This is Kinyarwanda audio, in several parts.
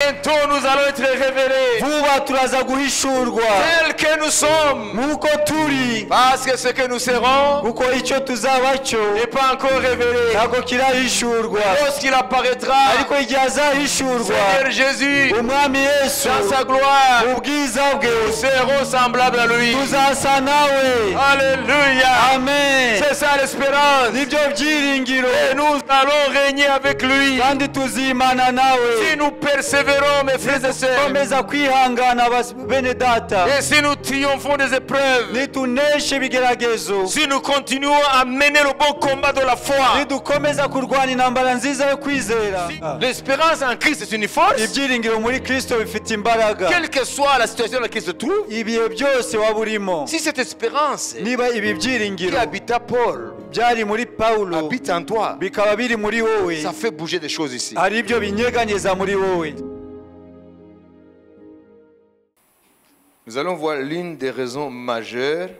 Bientôt nous allons être révélés vuba turaza guhishurwa tels que nous sommes, nk'uko turi, parce que ce que nous serons kuko icyo tuzaba cyo n'est pas encore révélé. ntabwo kirahishurwa, Lorsqu'il apparaîtra, ariko igihe azahishurwa Seigneur Jésus, umwami Yesu dans sa gloire, mu bwiza bwe nous serons semblables à lui. tuzasa nawe. Alléluia. Amen. C'est ça l'espérance. Nibyo byiringiro, Et nous allons régner avec lui. kandi tuzimana nawe Si nous persévérons, mes frères et sœurs, komeza kwihangana bene data, et si nous triomphons des épreuves, nituneshe ibigeragezo, si nous continuons à mener le bon combat de la foi, nidukomeza kurwana intambara nziza yo kwizera, l'espérance en Christ est une force. ibyiringiro muri Kristo bifite imbaraga, Quelle que soit la situation dans laquelle il se trouve, ibihe byose waba urimo. si cette espérance Niba ibi qui byiringiro habita Paul byari muri Pawulo habite en toi, bikaba biri muri wowe, ça fait bouger des choses ici. hari ibyo binyeganyeza muri wowe. Nous allons voir l'une des raisons majeures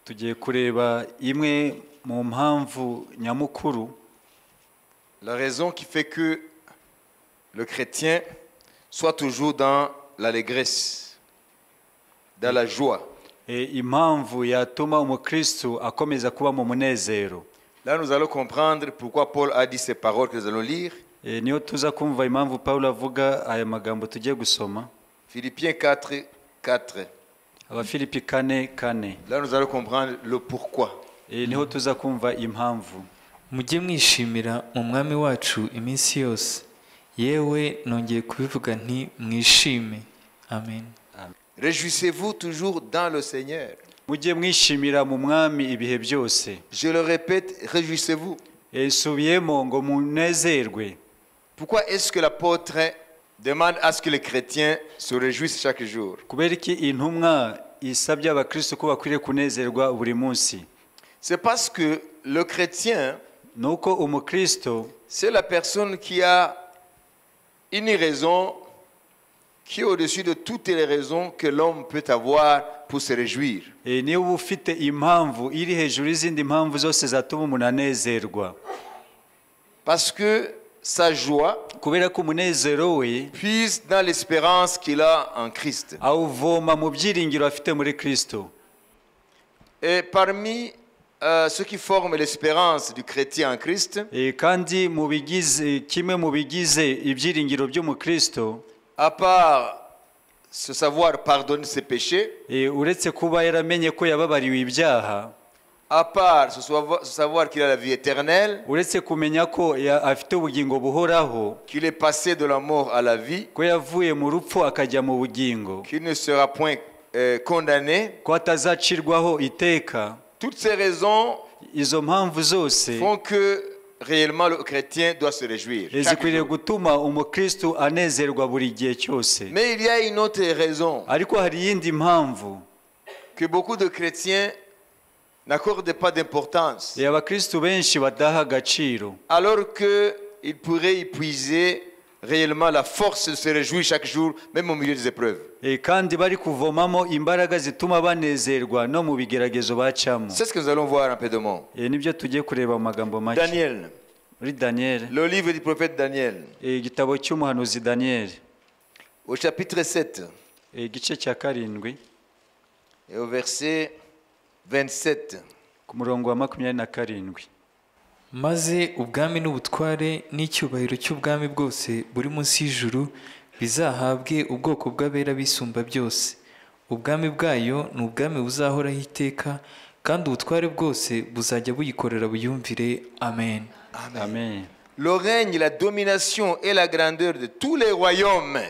Tugiye kureba imwe mu mpamvu nyamukuru, la raison qui fait que le chrétien soit toujours dans l'allégresse, dans la joie. impamvu yatuma umukristo akomeza kuba mu munezero. Là, nous allons comprendre pourquoi Paul a dit ces paroles que nous allons lire. Niyo tuza kumva impamvu Pawulo avuga aya magambo tugiye gusoma, Philippiens 4, 4. Abafilipi 4:4. Là, nous allons comprendre le pourquoi. Niho tuza kumva impamvu. mujye mwishimira mu mwami wacu iminsi yose, yewe nongeye kubivuga nti mwishime. Amen. Réjouissez-vous toujours dans le Seigneur. Mujye mwishimira mu mwami ibihe byose. Je le répète, réjouissez-vous. Subiyemo ngo munezerwe. Pourquoi est-ce que l'apôtre demande à ce que les chrétiens se réjouissent chaque jour? Kubera iki intumwa isabye abakristo ko bakwiriye kunezerwa buri munsi? C'est parce que le chrétien, Nuko umukristo c'est la personne qui a une raison qui est au-dessus de toutes les raisons que l'homme peut avoir pour se réjouir. niba ufite impamvu iri hejuru y'izindi mpamvu zose zatuma umuntu anezerwa. Parce que sa joie Kubera ko umunezero we puise dans l'espérance qu'il a en Christ. awuvoma mu byiringiro afite muri Kristo. Et parmi ceux qui forment l'espérance du chrétien en Christ, Kandi mu bigize kimwe mu bigize ibyiringiro by'umukristo, à part se savoir pardonner ses péchés, uretse kuba yaramenye ko yababariwe ibyaha, à part se savoir qu'il a la vie éternelle, uretse kumenya ko afite ubugingo buhoraho, qu'il est passé de la mort à la vie, ko yavuye mu rupfu akajya mu bugingo, qu'il ne sera point condamné. ko atazacirwaho iteka. Toutes ces raisons Izo mpamvu zose font que réellement le chrétien doit se réjouir. zikwiriye gutuma umukristo anezerwa buri gihe cyose. Mais il y a une autre raison Ariko hari iyindi mpamvu que beaucoup de chrétiens n'accordent pas d'importance, abakristo benshi badaha agaciro, alors qu'ils pourraient épuiser réellement la force de se réjouir chaque jour, même au milieu des épreuves. kandi bari kuvomamo imbaraga zituma banezerwa no mu bigeragezo bacamo. C'est ce que nous allons voir rapidement. Nibyo tugiye kureba mu magambo make. Daniel, Muri Daniel, le livre du prophète Daniel, igitabo cy'umuhanuzi Daniel, au chapitre 7 igice cya 7 et au verset 27. ku murongo wa 27. maze ubwami n'ubutware n'icyubahiro cy'ubwami bwose buri munsi y'ijuru bizahabwe ubwoko bw'abera bisumba byose. Ubwami bwayo ni ubwami buzahoraho iteka, kandi ubutware bwose buzajya buyikorera buyumvire. Amen. Amen. Le règne, la domination et la grandeur de tous les royaumes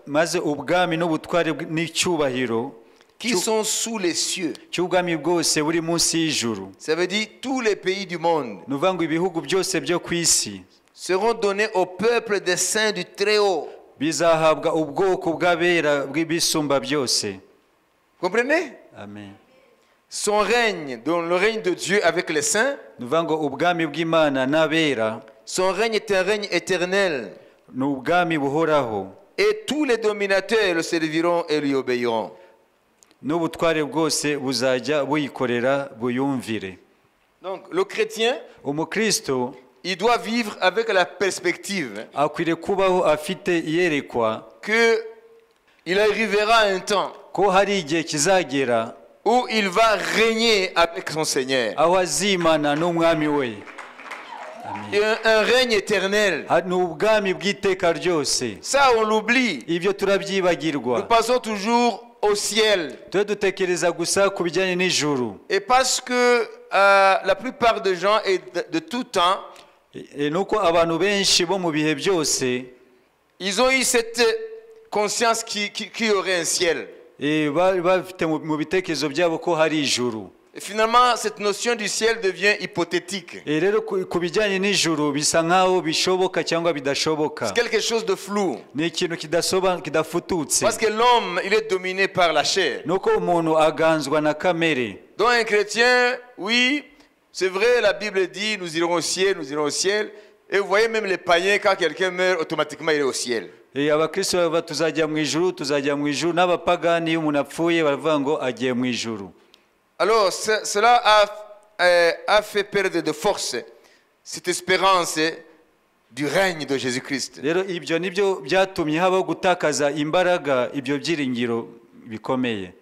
Maze ubwami n'ubutware n'icyubahiro qui sont sous les cieux, cy'ubwami bwose buri munsi y'ijuru, ça veut dire tous les pays du monde, nuvuga ngo ibihugu byose byo ku isi seront donnés au peuple des saints du Très-Haut. bizahabwa ubwoko bw'abera bw'ibisumba byose. Comprenez? Amen. Son règne, dans le règne de Dieu avec les saints, Nuvuga ngo ubwami bw'Imana n'abera son règne est un règne éternel. ni ubwami buhoraho, Et tous les dominateurs le serviront et lui obéiront. n'ubutware bwose buzajya buyikorera buyumvire. Donc le chrétien, Umukristo il doit vivre avec la perspective akwiriye kubaho afite iyerekwa que il arrivera un temps ko hari igihe kizagera où il va régner avec son Seigneur. aho azimana n'umwami we. Un règne éternel. Ni ubwami bw'iteka ryose. Ça, on l'oublie. Ibyo turabyibagirwa. Nous passons toujours au ciel. Twe dutekereza gusa ku bijyanye n'ijuru. Et parce que la plupart des gens et de tout temps, nuko abantu benshi bo mu bihe byose, ils ont eu cette conscience qu'il y aurait un ciel. bafite mu bitekerezo byabo ko hari ijuru. Et finalement, cette notion du ciel devient hypothétique. Rero ku bijyanye n'ijuru bisa nkaho bishoboka cyangwa bidashoboka. C'est quelque chose de flou. Ni ikintu kidafututse. Parce que l'homme, il est dominé par la chair. Nuko umuntu aganzwa na kamere. Donc un chrétien, oui, c'est vrai, la Bible dit nous irons au ciel, nous irons au ciel. Et vous voyez même les païens, quand quelqu'un meurt, automatiquement il est au ciel. Abakristo bava tuzajya mu ijuru, tuzajya mu ijuru, n'abapagani iyo umuntu apfuye baravuga ngo agiye mu ijuru. Alors cela a fait perdre de force cette espérance du règne de Jésus-Christ. Rero ibyo nibyo byatumye habaho gutakaza imbaraga ibyo byiringiro bikomeye.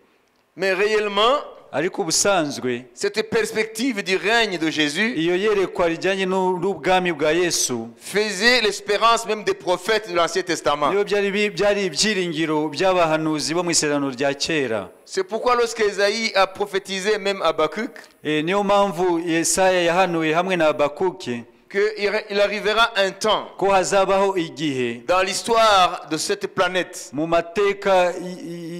Mais réellement, ariko ubusanzwe cette perspective du règne de Jésus iyo yerekwa rijyanye n'ubwami bwa Yesu faisait l'espérance même des prophètes de l'Ancien Testament. Niyo byari ibyiringiro by'abahanuzi bo mu Isezerano rya kera. C'est pourquoi lorsque Isaïe a prophétisé même Habakkuk, niyo mpamvu Yesaya yahanuye hamwe na Habakuki qu'il arrivera un temps ko hazabaho igihe dans l'histoire de cette planète, mu mateka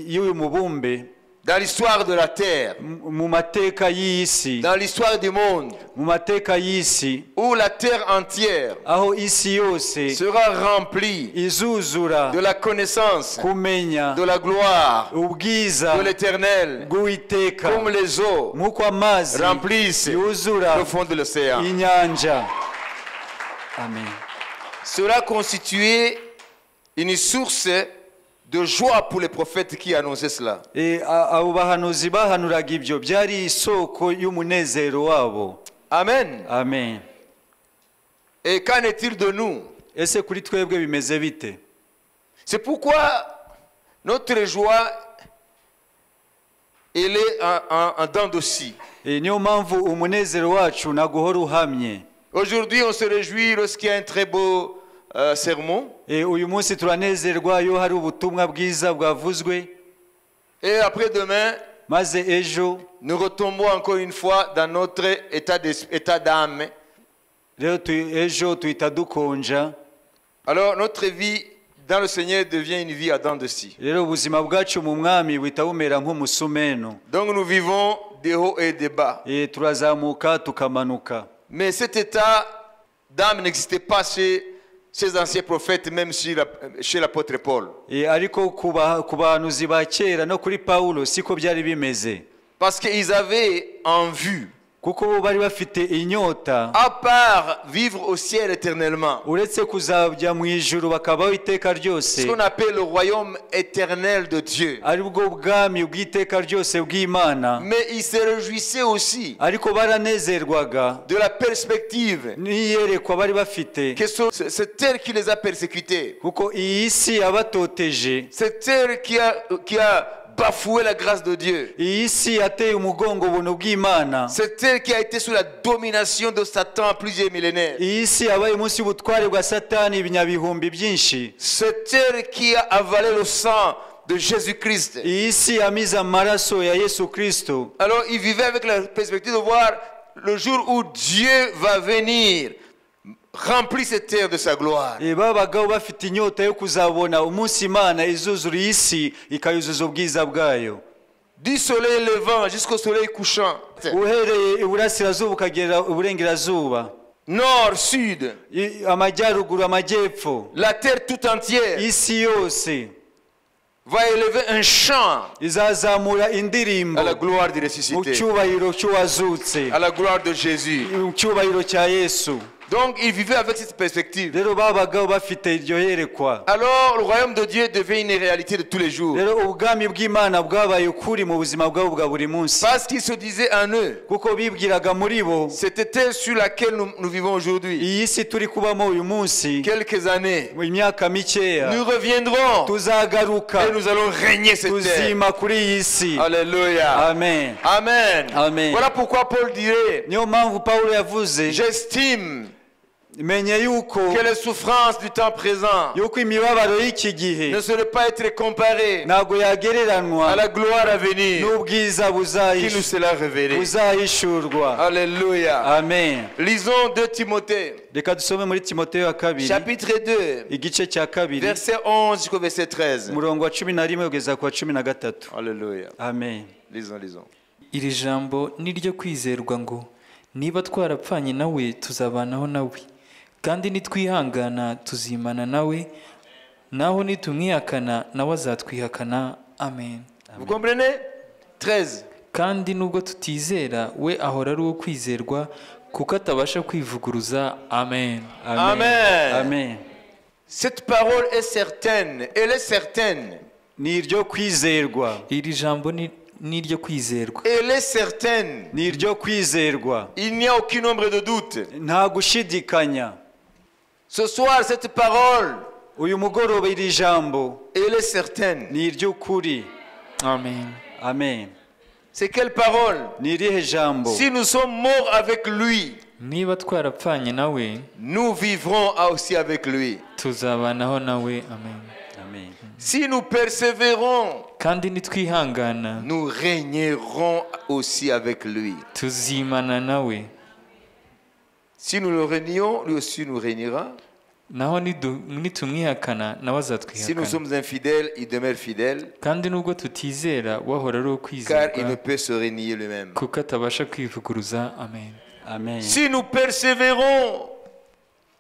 y'uyu mubumbe, dans l'histoire de la terre, mu mateka y'isi, dans l'histoire du monde, mu mateka y'isi, où la terre entière aho isi yose sera remplie izuzura de la connaissance, kumenya, de la gloire, ubwiza de l'Éternel, bw'Uwiteka, comme les eaux nk'uko amazi remplissent yuzura le fond de l'océan. inyanja. Amen. Cela constituait une source de joie pour les prophètes qui annonçaient cela. Abo bahanuzi bahanuraga ibyo byari isoko y'umunezero wabo. Amen. Amen. Et qu'en est-il de nous? Ese kuri twebwe bimeze bite? C'est pourquoi notre joie elle est en dents de scie. Niyo mpamvu umunezero wacu naguhora uhamye. Aujourd'hui, on se réjouit lorsqu'il y a un très beau sermon. Uyu munsi turanezerwa iyo hari ubutumwa bwiza bwavuzwe. Et après-demain, maze ejo nous retombons encore une fois dans notre état d'âme. Rero ejo tuhita dukonja. Alors notre vie dans le Seigneur devient une vie à dents de scie. Rero ubuzima bwacu mu mwami buhita bumera nk'umusumeno. Donc nous vivons des hauts et des bas. Turazamuka tukamanuka. Mais cet état d'âme n'existait pas chez ces anciens prophètes, même chez l'apôtre Paul. Ariko ku bahanuzi ba kera no kuri Paulo siko byari bimeze. Parce qu'ils avaient en vue, kuko bari bafite inyota, à part vivre au ciel éternellement, uretse kuzajya mu ijuru bakabaho iteka ryose, ce qu'on appelle le royaume éternel de Dieu. ari bwo bwami bw'iteka ryose bw'Imana. Mais ils se réjouissaient aussi ariko baranezerwaga de la perspective n'iyerekwa bari bafite que cette terre qui les a persécutés, kuko iyi si yabatoteje, cette terre qui a bafoué la grâce de Dieu, iyi si yateye umugongo ubuntu bw'Imana, cette terre qui a été sous la domination de Satan plusieurs millénaires, iyi si yabaye munsi y'ubutware bwa Satani ibinyabihumbi byinshi, cette terre qui a avalé le sang de Jésus-Christ, iyi si yamize amaraso ya Yesu Kristo. Alors ils vivaient avec la perspective de voir le jour où Dieu va venir remplir cette terre de sa gloire. Babagaho bafite inyota yo kuzabona umunsi Imana izuzura isi ikayuzuza ubwiza bwayo. Du soleil levant jusqu'au soleil couchant, uhereye iburasirazuba ukagera uburengerazuba, nord, sud, amajyaruguru, amajyepfo, la terre tout entière isi yose va élever un chant izazamura indirimbo à la gloire du ressuscité, mu cyubahiro cy'uwazutse, à la gloire de Jésus. mu cyubahiro cya Yesu. Donc ils vivaient avec cette perspective. rero babagaho bafite iryo herekwa. Alors le royaume de Dieu devient une réalité de tous les jours. rero ubwami bw'Imana bwabaye ukuri mu buzima bwabo bwa buri munsi. Parce qu'ils se disaient en eux, kuko bibwiraga muri bo cette terre sur laquelle nous vivons aujourd'hui, iyi si turi kubamo uyu munsi, quelques années, mu myaka mikeya nous reviendrons tuzagaruka et nous allons régner cette terre. tuzima kuri iyi si. Alléluia. Amen. Amen. Amen. Voilà pourquoi Paul dirait, niyo mpamvu Pawulo yavuze, j'estime menye yuko que les souffrances du temps présent yuko imibabaro y'iki gihe ne seraient pas être comparées ntabwo yagereranwa à la gloire à venir n'ubwiza qui nous sera révélée. buzahishurwa. Alléluia. Amen. Lisons 2 Timothée, reka dusome muri Timoteyo ya kabiri chapitre 2, igice cya kabiri verset 11 jusqu'au verset 13. umurongo wa 11 kugeza ku wa 13. Alléluia. Amen. Lisons. iri jambo ni ryo kwizerwa ngo niba twarapfanye nawe tuzabanaho nawe, kandi nitwihangana tuzimana nawe, naho nitumwihakana nawe azatwihakana. Amen. Vous comprenez? 13. kandi nubwo tutizera we ahora ari uwo kwizerwa kuko atabasha kwivuguruza. Amen. Amen. Amen. Cette parole est certaine, elle est certaine. ni iryo kwizerwa, iri jambo ni iryo kwizerwa, Elle est certaine. ni iryo kwizerwa, Il n'y a aucun nombre de doutes. nta gushidikanya. Ce soir, cette parole, uyu mugoroba iri jambo elle est certaine. ni iry'ukuri. amen. Amen. C'est quelle parole? ni irihe jambo? Si nous sommes morts avec lui, niba twarapfanye nawe nous vivrons aussi avec lui. tuzabanaho nawe. Amen. Amen. Si nous persévérons, kandi nitwihangana nous régnerons aussi avec lui. tuzimana nawe, Si nous le renions, lui aussi nous régnera. naho nitumwihakana nawe Si nous azatwihakana. sommes infidèles, il demeure fidèle, kandi nubwo tutizera wahora ari uwo car il ne kwizerwa peut se renier lui-même. kuko atabasha kwivuguruza. Amen. Amen. Si nous persévérons,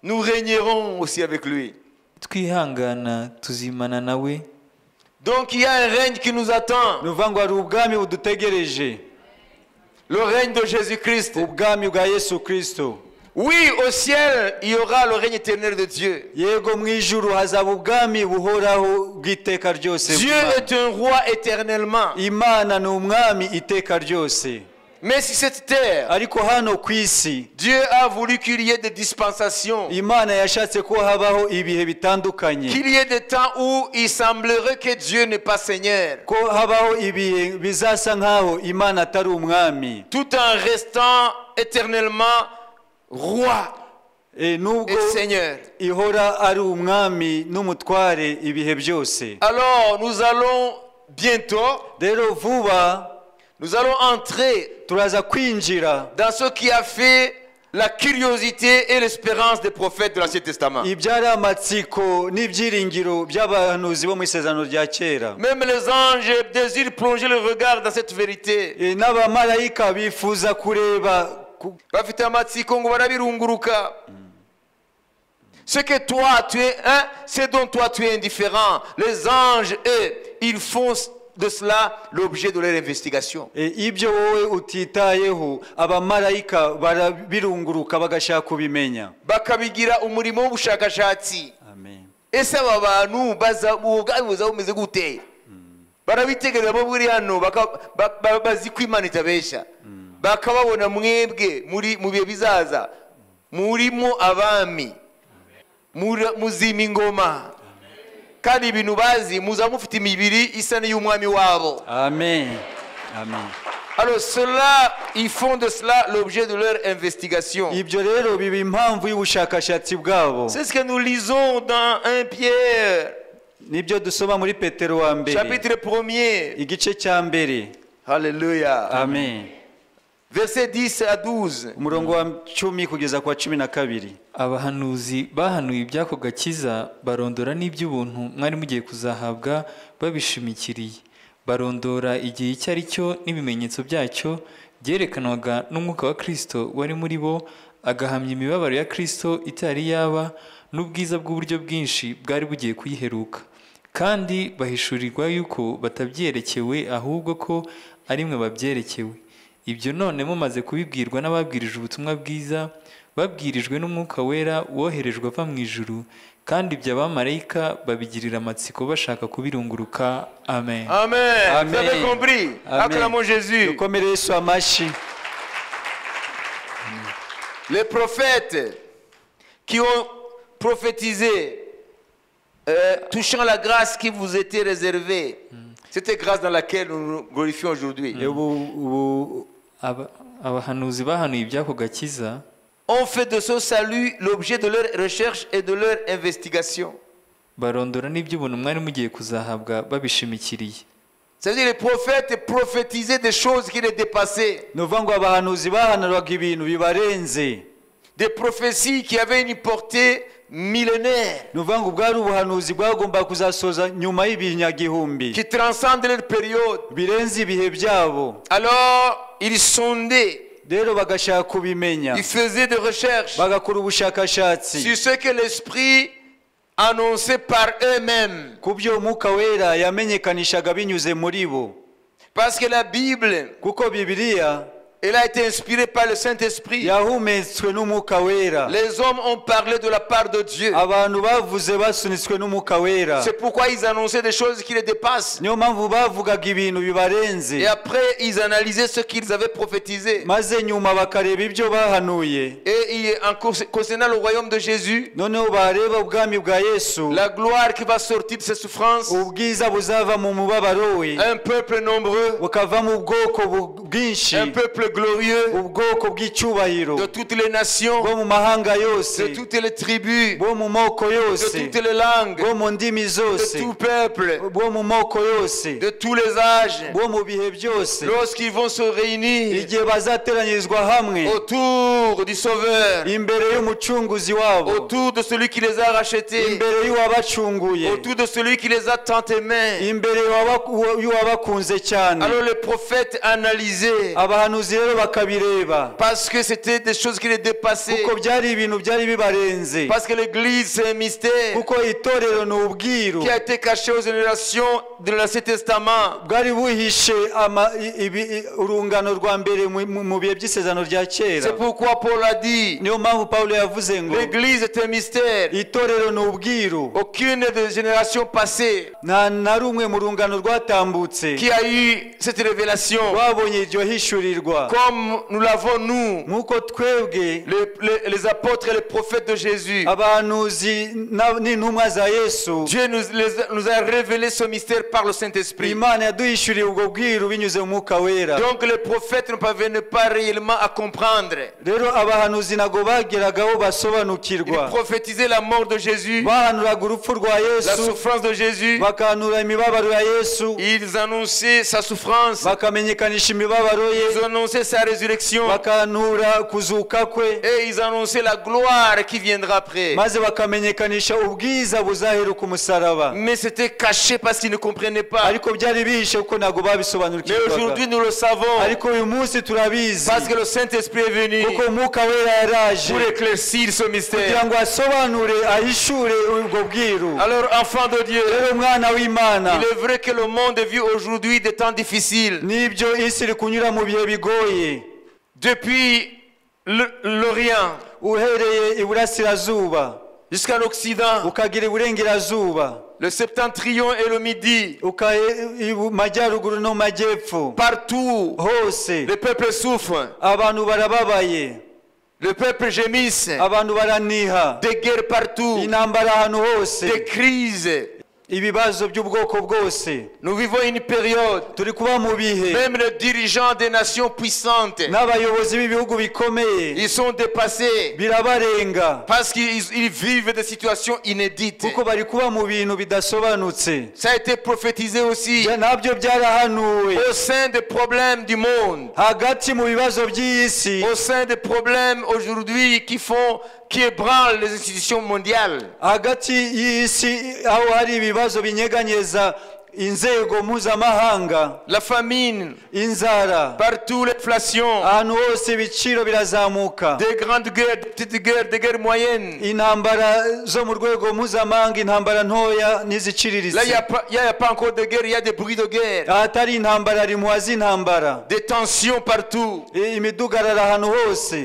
nous régnerons aussi avec lui. twihangana tuzimana nawe. Donc il y a un règne qui nous attend, ni ukuvuga ngo hari ubwami budutegereje, le règne de Jésus-Christ. ubwami bwa Yesu Kristo. Oui, au ciel, il y aura le règne éternel de Dieu. yego mu ijuru hazaba ubwami buhoraho bw'iteka ryose. Dieu est un roi éternellement. Imana ni umwami iteka ryose. Mais si cette terre, ariko hano ku isi Dieu a voulu qu'il y ait des dispensations, Imana yashatse ko habaho ibihe bitandukanye, qu'il y ait des temps où il semblerait que Dieu n'est pas Seigneur, ko habaho ibihe bizasa nk'aho Imana atari umwami, tout en restant éternellement roi nubwo et Seigneur. ihora ari umwami n'umutware ibihe byose. Alors nous allons bientôt, rero vuba nous allons entrer turaza kwinjira dans ce qui a fait la curiosité et l'espérance des prophètes de l'Ancien Testament. ibyari amatsiko n'ibyiringiro by'abahanuzi bo mu isezerano rya kera. Même les anges désirent plonger le regard dans cette vérité. N'abamarayika bifuza kureba Bafite amatsiko ngo barabirunguruka. Ce que toi tu es, c'est dont toi tu es indifférent. Les anges, eux, ils font de cela l'objet de leur investigation. ibyo wowe utitayeho abamarayika barabirunguruka bagashaka kubimenya. Bakabigira umurimo w'ubushakashatsi. Amen. Ese aba bantu buza bumeze gute? Barabitegereza bo buri hano bazi ko Imana itabeshya. Bakababona mwebwe mu bihe bizaza murimo abami, muzima ingoma, kandi ibintu bazi muza mufite imibiri isa n'iy'umwami wabo. Amen. Amen. Alors cela, ils font de cela l'objet de leur investigation. ibyo rero biba impamvu y'ubushakashatsi bwabo. C'est ce que nous lisons dans 1 Pierre, nibyo dusoma muri Petero wa mbere chapitre 1er. igice cya mbere. Alléluia. Amen. Verset 10 à 12. umurongo wa 10 kugeza ku wa 12. abahanuzi bahanuye iby'ako gakiza barondora n'iby'ubuntu mwari mugiye kuzahabwa babishimikiriye, barondora igihe icyo ari cyo n'ibimenyetso byacyo byerekanwaga n'umwuka wa Kristo wari muri bo, agahamya imibabaro ya Kristo itari yaba n'ubwiza bw'uburyo bwinshi bwari bugiye kuyiheruka, kandi bahishurirwa yuko batabyerekewe ahubwo ko ari mwe babyerekewe. Ibyo none mumaze kubibwirwa n'ababwirije ubutumwa bwiza babwirijwe n'umwuka wera woherejwe ava mu ijuru, kandi ibyo abamarayika babigirira amatsiko bashaka kubirunguruka. Amen. Amen. Amen. Vous avez compris? Amen. Acclamons Jésus. dukomere Yesu amashyi. Les prophètes qui ont prophétisé touchant la grâce qui vous était réservée, c'était grâce dans laquelle nous nous glorifions aujourd'hui. Abahanuzi bahanuye iby'ako gakiza On fait de ce salut l'objet de leur recherche et de leur investigation. barondora n'iby'ubuntu mwari mugiye kuzahabwa babishimikiriye. C'est-à-dire les prophètes prophétisaient des choses qui les dépassaient. ni ukuvuga ngo abahanuzi bahanuraga ibintu bibarenze, Des prophéties qui avaient une portée millénaire, ni ukuvuga ngo bwari ubuhanuzi bwagombaga kuzasoza nyuma y'ibinyagihumbi, qui transcendent leur période. birenze ibihe byabo. Alors, ils sondaient, rero bagashaka kubimenya, ils faisaient des recherches bagakora ubushakashatsi sur ce que l'Esprit annonçait par eux-mêmes. ku byo umwuka wera yamenyekanishaga binyuze muri bo, Parce que la Bible, kuko Bibiliya elle a été inspirée par le Saint-Esprit. yahumetswe n'umwuka wera. Les hommes ont parlé de la part de Dieu. abantu bavuze basunitswe n'umwuka wera, C'est pourquoi ils annonçaient des choses qui les dépassent. niyo mpamvu bavugaga ibintu bibarenze, Et après, ils analysaient ce qu'ils avaient prophétisé. maze nyuma bakareba ibyo bahanuye, Et concernant le royaume de Jésus, noneho bareba ubwami bwa Yesu, la gloire qui va sortir de ses souffrances, ubwiza buzava mu mubabaro we, un peuple nombreux, bukava mu bwoko bwinshi, un peuple glorieux, ubwoko bw'icyubahiro de toutes les nations, bwo mu mahanga yose, de toutes les tribus, bwo mu moko de yose, toutes les langues, bwo mu ndimi de zose, tout peuple, bwo mu moko yose, de tous les âges, bwo mu bihe byose, lorsqu'ils vont se réunir igihe bazateranyirizwa hamwe autour du Sauveur, imbere y'umucunguzi wabo, autour de celui qui les a rachetés, imbere y'uwabacunguye, autour de celui qui les a tant aimés. imbere y'uwabakunze cyane. Alors les prophètes analysaient, abahanuzi rero bakabireba, parce que c'était des choses qui les dépassaient, kuko byari ibintu byari bibarenze, parce que l'église c'est un mystère kuko itorero ni ubwiru qui a été caché aux générations de l'Ancien Testament. bwari buhishe urungano rwa mbere mu bihe by'isezerano rya kera. C'est pourquoi Paul a dit, niyo mpamvu Pawulo yavuze ngo l'église est un mystère. itorero ni ubwiru, Aucune des générations passées nta na rumwe mu rungano rwatambutse qui a eu cette révélation, rwabonye iryo hishurirwa, comme nous l'avons nous, nk'uko twebwe les apôtres et les prophètes de Jésus. abahanuzi n'intumwa za Yesu, Dieu nous a révélé ce mystère par le Saint-Esprit. Imana yaduhishuriye ubwo bwiru binyuze mu mwuka wera. Donc les prophètes ne parvenaient pas réellement à comprendre. rero abahanuzi ntago bageragaho Ils basobanukirwa, prophétisaient la mort de Jésus, bahanuraga urupfu rwa la Yesu, souffrance de Jésus. bakahanura imibabaro ya Yesu, Ils annonçaient sa souffrance. bakamenyekanisha imibabaro ye, Ils annonçaient sa résurrection. bakahanura kuzuka kwe, Et ils annonçaient la gloire qui viendra après. maze bakamenyekanisha ubwiza buzaheruka umusaraba. Mais c'était caché parce qu'ils ne comprenaient pas. ariko byari bihishe kuko ntago Mais babisobanukirwaga. aujourd'hui nous le savons. ariko uyu munsi turabizi, Parce que le Saint-Esprit est venu kuko umwuka wera yaraje pour éclaircir ce kugira mystère. ngo asobanure ahishure ubwo bwiru. Alors, enfants de Dieu, rero mwana w'Imana, il est vrai que le monde vit aujourd'hui des temps difficiles. nibyo isi iri kunyura mu bihe bigoye, Depuis l'Orient uhereye iburasirazuba jusqu'à l'Occident, ukagira iburengerazuba, le septentrion et le midi, majyaruguru no majyepfo, partout, hose le peuple souffre, abantu barababaye, le peuple gémisse, abantu baraniha, des guerres partout, intambara ahantu hose, des crises. ibibazo by'ubwoko bwose. Nous vivons une période, turi kuba mu bihe même les dirigeants des nations puissantes, n'abayobozi b'ibihugu bikomeye ils sont dépassés birabarenga, parce qu'ils vivent des situations inédites. kuko bari kuba mu bintu bidasobanutse. Ça a été prophétisé aussi nabyo byarahanuwe, au sein des problèmes du monde, hagati mu bibazo by'iyi si, au sein des problèmes aujourd'hui qui ébranlent les institutions mondiales. hagati y'isi aho hari ibibazo binyeganyeza inzego mpuzamahanga, La famine, inzara, partout l'inflation, ahantu hose ibiciro birazamuka, des grandes guerres, des petites guerres, des guerres moyennes. intambara zo mu rwego mpuzamahanga, intambara ntoya Là, il n'iziciriritse. n'y a pas encore de guerre, il y a des bruits de guerre, ahatari intambara, hari muhazi intambara, des tensions partout. imidugararo ahantu hose.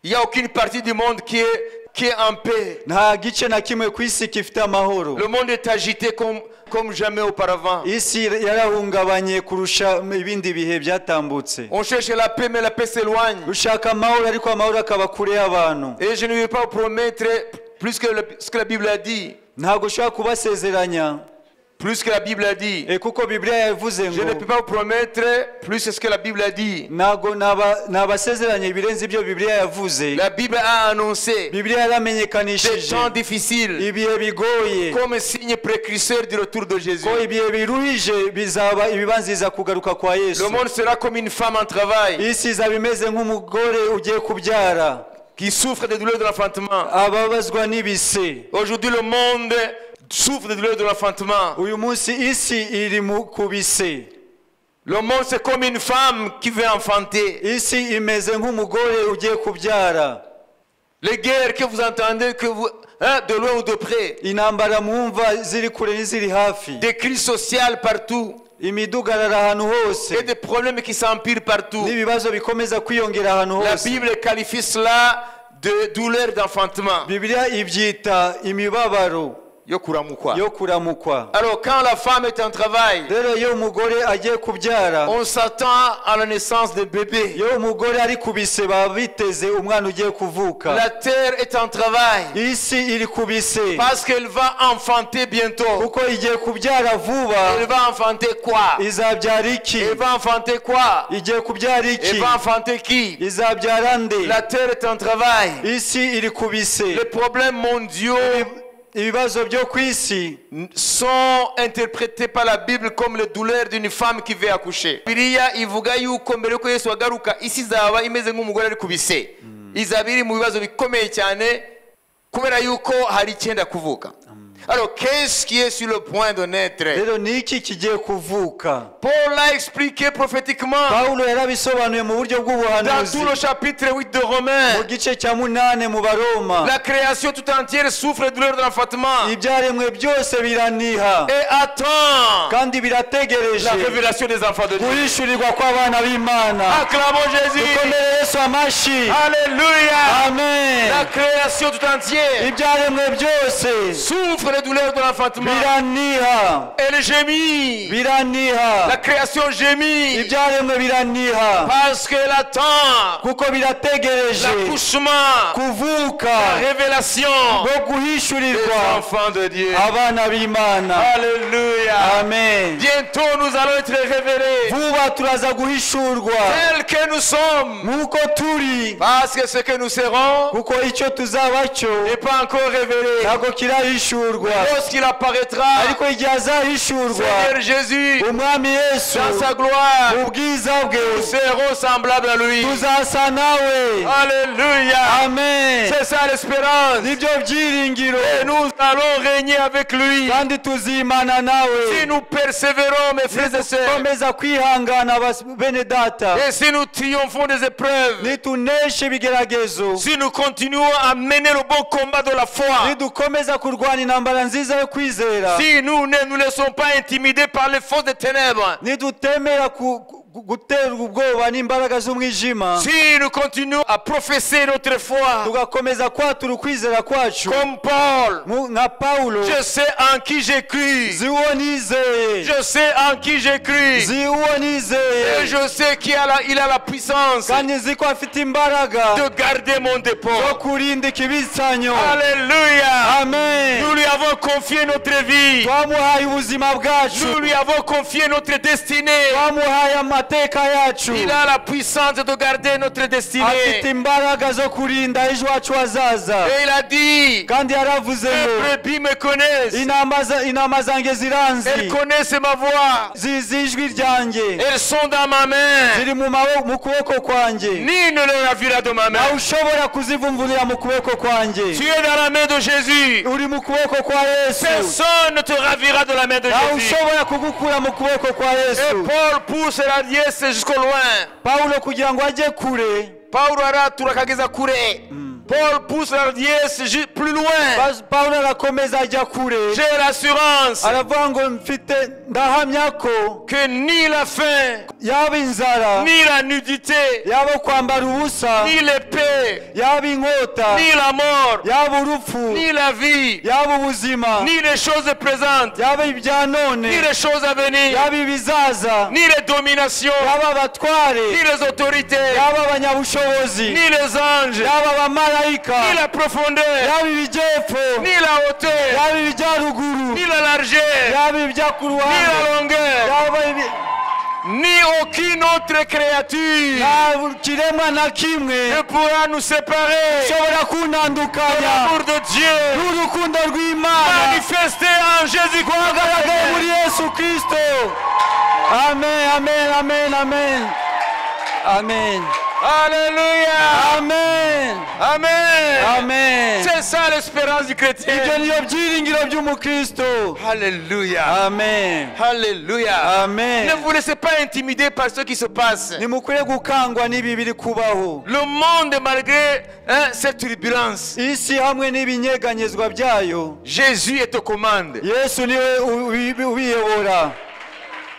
Il n'y a aucune partie du monde qui est en paix. nta gice na kimwe ku isi gifite amahoro. Le monde est agité comme jamais auparavant. Isi yarahungabanye kurusha ibindi bihe byatambutse. On cherche la paix, mais la paix s'éloigne. Ushaka amahoro ariko amahoro akaba kure y'abantu. Et je ne vais pas vous promettre plus que ce que la Bible a dit. Ntabwo ushaka kubasezeranya Plus que la Bible a dit. kuko Bibiliya yavuze Je ne ngo peux pas vous promettre plus que ce que la Bible a dit. ntabwo nabasezeranya ibirenze ibyo Bibiliya yavuze. La Bible a annoncé Bibiliya des yaramenyekanishije temps difficiles ibihe bigoye comme signe précurseur du retour de Jésus. ko ibihe biruhije bizaba ibibanziza kugaruka kwa Le Yesu. monde sera comme une femme en travail Isi izaba imeze nk'umugore ugiye kubyara qui souffre des douleurs de l'enfantement. ababazwa n'ibise. Aujourd'hui, le monde souffre des douleurs de l'enfantement. Uyu munsi isi iri ku bise. Le monde, c'est comme une femme qui veut enfanter. Isi imeze nk'umugore ugiye kubyara. Les guerres que vous entendez, de loin ou de près, Intambara mwumva ziri kure n'iziri hafi. des crises sociales partout, Imidugararo ahantu hose et des problèmes qui s'empirent partout. n'ibibazo bikomeza kwiyongera ahantu La hose. Bible qualifie cela de douleur d'enfantement. Bibiliya ibyita imibabaro Yo kuramukwa. yo kuramukwa. Alors, quand la femme est en travail, Rero iyo umugore agiye kubyara, on s'attend à la naissance de bébés. iyo umugore ari ku bise baba biteze umwana ugiye kuvuka. La terre est en travail Isi iri ku bise parce qu'elle va enfanter bientôt. kuko igiye kubyara vuba. Elle va enfanter quoi? Izabyara iki? Elle va enfanter quoi? Igiye kubyara Elle iki? va enfanter qui? Izabyara nde? La terre est en travail. Isi iri ku bise. Les problèmes mondiaux Ibibazo byo ku isi sont interprétés par la Bible comme les douleurs d'une femme qui veut accoucher. Bibiliya ivuga yuko mbere yuko Yesu agaruka isi izaba imeze nk'umugore ari ku bise. Izaba iri mu bibazo bikomeye cyane kubera yuko hari icyenda kuvuka. Alors, qu'est-ce qui est sur le point de naître? rero ni iki kigiye kuvuka? Paul l'a expliqué prophétiquement Pawulo yarabisobanuye mu buryo dans bw'ubuhanuzi tout le chapitre 8 de Romains. mu gice cya 8 mu Baroma. La création tout entière souffre de douleur de l'enfantement Ibyaremwe byose biraniha et attend kandi birategereje la révélation des enfants de Dieu. guhishurirwa kw'abana b'Imana. Acclamons Jésus. Dukomere Yesu amashi. Alléluia. Amen. La création tout entière Ibyaremwe byose souffre les douleurs de l'enfantement. biraniha Elle gémit. La biraniha création gémit ibyaremwe biraniha parce qu'elle attend kuko birategereje l'accouchement, kuvuka la révélation no des guhishurirwa enfants de Dieu. abana b'Imana. Alléluia. Amen. Bientôt nous allons être révélés vuba turaza guhishurwa tels que nous sommes. nk'uko turi Parce que ce que nous serons kuko icyo tuzaba cyo n'est pas encore révélé. ntabwo kirahishurwa Lorsqu'il apparaîtra, ariko igihe azahishurwa Seigneur Jésus, umwami Yesu dans sa gloire, mu bwiza bwe nous serons semblables à lui. tuzasa nawe. Alléluia. Amen. C'est ça l'espérance. nibyo byiringiro Et nous allons régner avec lui. kandi tuzimana nawe Si nous persévérons, mes frères et sœurs, komeza kwihangana bene data et si nous triomphons des épreuves, nituneshe ibigeragezo si nous continuons à mener le bon combat de la foi, nidukomeza kurwana intambara nziza yo kwizera si nous ne nous laissons pas intimider par les forces des ténèbres, nidutemera guterwa ubwoba n'imbaraga z'umwijima, si nous continuons à professer notre foi, tugakomeza kwatura ukwizera kwacu comme Paul, nka Pawulo, je sais en qui j'ai cru, zi uwo nizeye, je sais en qui j'ai cru, zi uwo nizeye, et je sais qu'il a la puissance kandi nzi ko afite imbaraga de garder mon dépôt. zo kurinda ikibitsanyo. Alléluia. Amen. Nous lui avons confié notre vie. Twamuhaye ubuzima bwacu, Nous lui avons confié notre destinée. twamuhaye amateka yacu, Il a la puissance de garder notre afite destinée. imbaraga zo kurinda ejo hacu hazaza. Et il a dit, kandi yaravuze mes ngo brebis me connaissent. intama zanjye Elles ziranzi, connaissent ma voix. zizi ijwi ryanjye, Elles sont dans ma main. ziri mu kuboko kwanjye, Ni ne le ravira de ma main. nawe ushobora kuzivumvurira mu kuboko kwanjye. Tu es dans la main de Jésus. uri mu kuboko kwa Yesu, Personne ne te ravira de la main de nawe Jésus. ushobora kugukura mu kuboko kwa Et Yesu. Paul pousse la liesse jusqu'au loin. Pawulo kugira ngo ajye kure Paulo aratura akageza kure. Paul pousse la hardiesse plus loin. Pawulo arakomeza ajya kure, J'ai l'assurance aravuga ngo mfite ndahamya ko que ni la faim, yaba inzara, ni la nudité, yaba kwambara ubusa, ni l'épée, yaba inkota, ni la mort, yaba urupfu, ni la vie, yaba ubuzima, ni les choses présentes, yaba ibya none, ni les choses à venir, yaba ibizaza, ni les dominations, yaba abatware, ni les autorités, yaba abanyabushobozi, ni les anges, yaba abamarayika, ni la profondeur, yaba ibijyepfo, ni la hauteur, yaba ibijyaruguru, ni la largeur, yaba ibijya ku ni ruhande, la longueur, yaba ni aucune autre créature nta kiremwa na kimwe ne pourra nous séparer ushobora de kuntandukanya l'amour de Dieu n'urukundo rw'Imana manifesté en Jésus-Christ. rwagaragaye muri Yesu Kristo. Amen, amen, amen, amen, amen, Alléluia. amen, Amen. amen. C'est ça l'espérance du chrétien. Ibyo niyo byiringiro by'umukristo. Alléluia. Amen, Alléluia. amen. Ne vous laissez pas intimider par ce qui se passe. Nimukwiye gukangwa n'ibi biri kubaho. Le monde, malgré cette turbulence, Isi hamwe n'ibinyeganyezwa byayo, Jésus est aux commandes. Yesu niwe ubiyobora.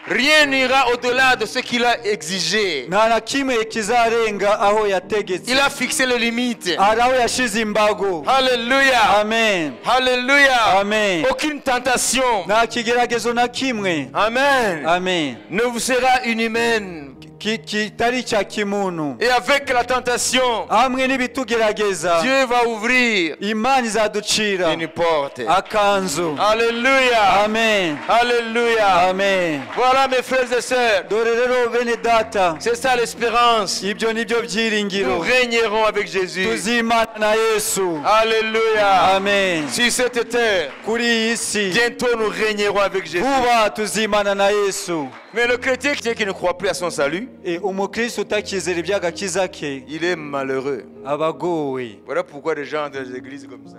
Rien n'ira au-delà de ce qu'il a exigé. Nta na kimwe kizarenga aho yategetse. Il a fixé les limites. Hari aho yashize imbago. Alléluia. Amen, Alléluia. amen. Aucune tentation. Nta kigeragezo na kimwe, Amen. amen, Ne vous sera inhumaine. kitari cya kimuntu. Et avec la tentation, Hamwe n'ibitugerageza, Dieu va ouvrir Imana izaducira une porte. akanzu. Alléluia. Amen, Alléluia. amen. Voilà mes frères et sœurs. Dore rero bene data, C'est ça l'espérance. ibyo nibyo Nous byiringiro. régnerons avec Jésus. Tuzimana na Yesu. Alléluia. Amen. Sur cette terre, Kuri iyi si bientôt nous régnerons avec Jésus. vuba tuzimana na Yesu. Mais le chrétien qui ne croit plus à son salut, Umukristo utakizera iby'agakiza ke il est malheureux. abagowe. Voilà pourquoi les gens dans les églises comme ça.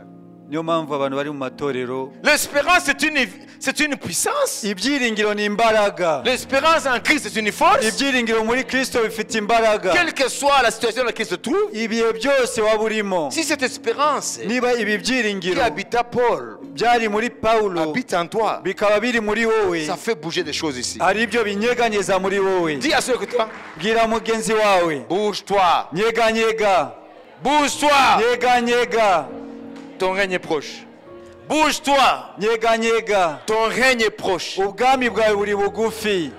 Niyo mpamvu abantu bari mu matorero. L'espérance, c'est une puissance. Ibyiringiro ni imbaraga. L'espérance en Christ, c'est une force. Ibyiringiro muri Kristo bifite imbaraga. Quelle que soit la situation dans laquelle il se trouve, Ibihe byose waba urimo, si cette espérance niba ibi qui byiringiro habita Paul byari muri Pawulo habite en toi, bikaba biri muri wowe, ça fait bouger des choses ici. hari ibyo binyeganyeza muri wowe. Dis à ceux que toi, Bwira mugenzi wawe, bouge-toi, nyeganyega, bouge-toi, nyeganyega, ton règne est proche. Bouge-toi, nyeganyega, ton règne est proche. ubwami bwawe buri bugufi.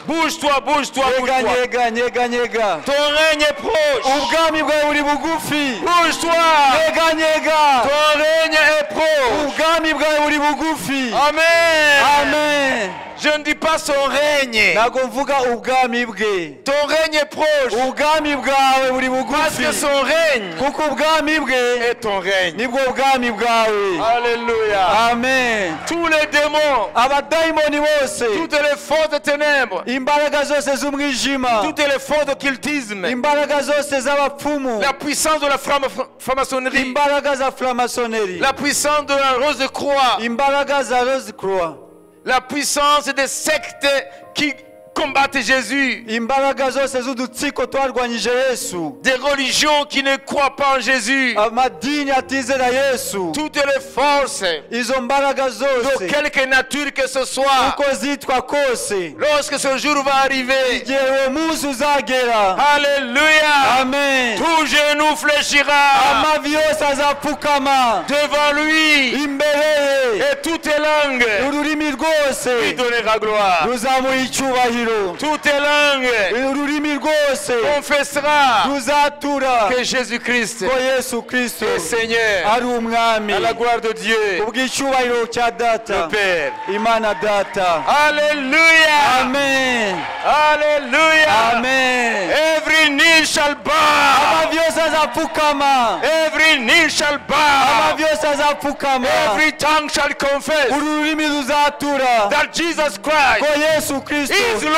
Bouge-toi, bouge-toi, bouge-toi. Nyeganyega, nyeganyega, Ton règne est proche. ubwami bwawe buri bugufi. Bouge-toi, Nyeganyega, ton règne est proche. ubwami bwawe buri bugufi. Amen. Amen. Je ne dis pas son règne. Ntabwo mvuga ubwami bwe, Ton règne est proche. ubwami bwawe buri Parce bugufi, que son règne kuko ubwami bwe est ton règne. nibwo bwami bwawe. Alléluia. Amen. Tous les démons, Abadayimoni bose, toutes les forces de ténèbres, imbaraga zose z'umwijima, toutes les forces d'occultisme, imbaraga zose z'abapfumu, la puissance de la franc-maçonnerie, imbaraga za framasoneri, la puissance de la rose de croix, imbaraga za Rose Croix, la puissance des sectes qui combattent Jésus, imbaraga zose z'udutsiko twarwanyije Yesu, des religions qui ne croient pas en Jésus, amadini atizera Yesu, toutes les forces izo mbaraga de zose quelque nature que ce soit, uko zitwa kose, lorsque ce jour va arriver, igihe uwo munsi uzagera, Alléluia, amen, tout genou fléchira amavi yose azapfukama devant lui imbere ye, et toutes les langues ururimi rwose lui donnera gloire. ruzamuha icyubahiro, Toutes les langues ururimi rwose confessera ruzatura que Jésus-Christ ko Yesu Kristo est Seigneur, ari umwami, à la gloire de Dieu, ubw'icyubahiro cya data, le Père. Imana data. Alléluia, Amen, Alléluia. amen. Every knee shall bow, Amavi yose azapfukama, every knee shall bow, amavi yose azapfukama, every tongue shall confess ururimi ruzatura that Jesus Christ ko Yesu Kristo is Lord,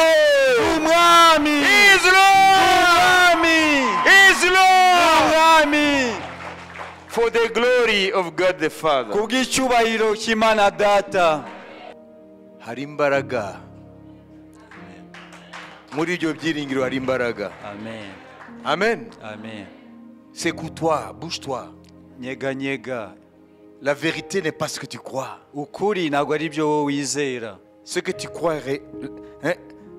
umwami, is Lord, umwami, is Lord, umwami, for the glory of God the Father. kubw'icyubahiro cy'Imana data. Hari imbaraga muri ibyo byiringiro, hari imbaraga. Amen, Amen. amen. Secoue-toi, bouge-toi. nyeganyega. La vérité n'est pas ce que tu crois. Ukuri ntabwo ari byo wowe wizera. Ce que tu crois,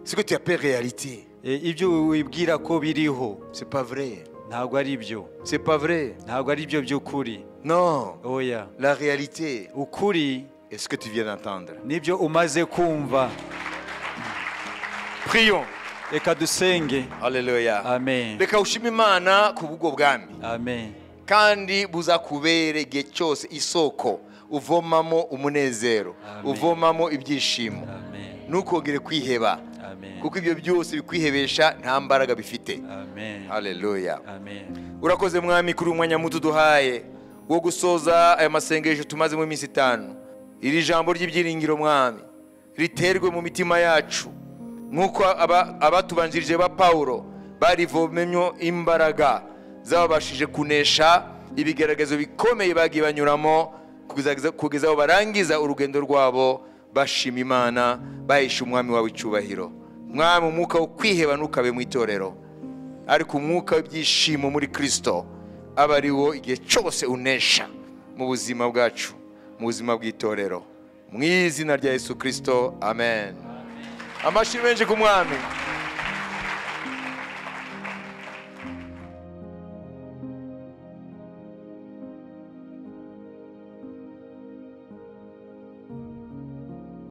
ce que tu appelles réalité, Ibyo wibwira ko biriho c'est pas vrai. ntabwo ari byo. C'est pas vrai. Ntabwo ari byo by'ukuri. Non. Oya. La réalité Ukuri est ce que tu viens d'entendre. nibyo umaze kumva. Prions. Reka dusenge. Alléluia. Amen. Reka ushime Imana ku bw'ubwo bwami. Amen. Kandi buzakubere igihe cyose isoko uvomamo umunezero, Amen. uvomamo ibyishimo. Amen. Ntukongere kwiheba. Amen. Kuko ibyo byose bikwihebesha nta mbaraga bifite. Amen. Haleluya. Amen. Urakoze mwami kuri umwanya muto duhaye wo gusoza aya masengesho tumaze mu minsi 5. Iri jambo ry'ibyiringiro mwami riterwe mu mitima yacu nkuko abatubanjirije ba Paulo barivomemyo imbaraga zabashije kunesha ibigaragazo bikomeye bagiye banyuramo kugeza aho barangiza urugendo rwabo bashima Imana bahisha umwami wawe icubahiro. Mwami umwuka wo kwiheba nukabe mu itorero, ariko umwuka w'ibyishimo muri Kristo aba ari wo igihe cyose unesha mu buzima bwacu, mu buzima bw'itorero, mu izina rya Yesu Kristo. Amen. Amashyi menshi ku mwami.